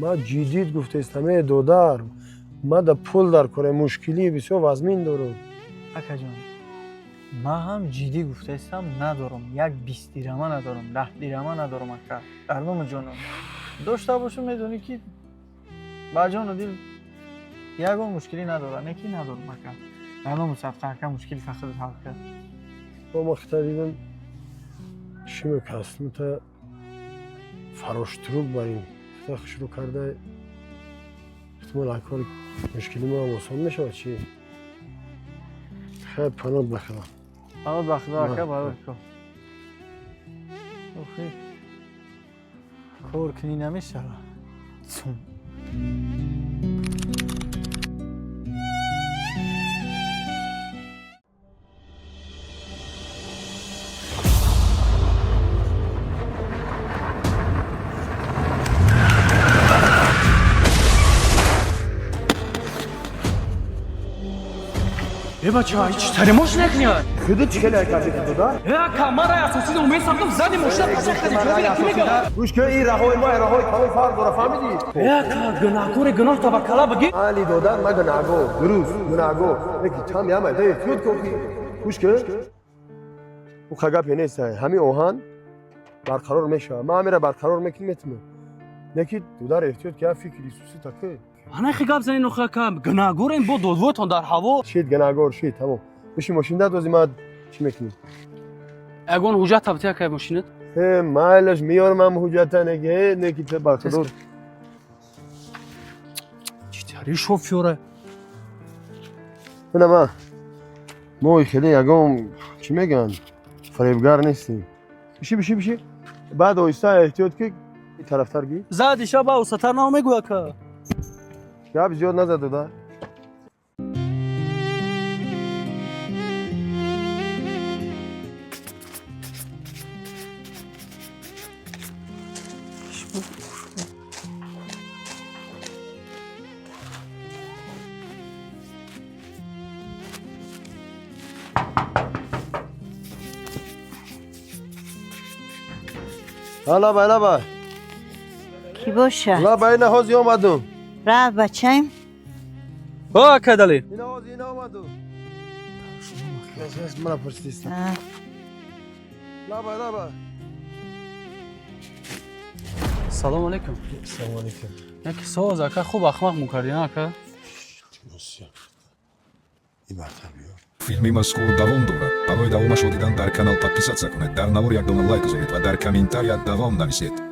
ма ҷиддит гуфтестаме додар мада пул дар кори мушкилии бисёр вазмин дорад. акаҷон ман ҳам ҷиддӣ гуфтаистам надорам, як 20 дирама надорам, 10 дирама надорам ака. Гардоми ҷонам дошта бошам медонӣ ки ба ҷону дил ягон мушкилӣ надора, не ки надорам ака. Гардоми сафқа ака мушкили фақид ҳал кард. با مخته دیدم چی میکستم تا فراشتروک بریم تا شروع کرده احتمال اکار مشکلی ما هم آسان میشه چی؟ خیلی پناه بخدا پناه بخدا اکا برای کن خیلی کار کنی نمیشه بچه ها هیچ تره ماش نکنید خودت چی کلی کردی دادا؟ کامرای اساسی رو امید ساختم زدی ماشین قشنگ کردی جوابی میگم گوش که این رهای ما رهای کمی فرق داره فهمیدی؟ گناهکار گناه توکلا بگی علی دادا ما گناهگار درست گناهگار یکی تام یامه ده فیوت کوکی گوش که او خگاپی نیست همین اوهان برقرار میشه ما میره برقرار میکنیم میتونه نکی دودار احتیاط که فکری سوسی تکه انا خگاب زنی نخه کم گناهکار این با دودوتون در هوا شید گناهگار شید تمام بشی ماشین داد وزی ما چی میکنیم اگون حجت تبتیه که ماشینت مالش میارم هم حجتا نگه نکی چه برقرار چطوری شوفیوره نه ما خیلی یکم چی میگن فریبگار نیستیم بشی بعد آیسته احتیاط که این طرفتر گی زدی شب او ستر نمیگویا که گپ زیاد نزد دادا لابا کی باشه؟ لابا این هازی آمدم رفت بچه‌ایم؟ ها کدلی این هازی این آمدم از من پرسیدم لابا سلام علیکم سلام علیکم یک ساز اکا خوب اخمق میکردی نه اکا این مرتب بیا فیلمی مذکور دوام دارد. برای دوامش رو دیدن در کانال подписаться کنید. در نوار یک دونه لایک بزنید و در کامنتария دوام نویسید.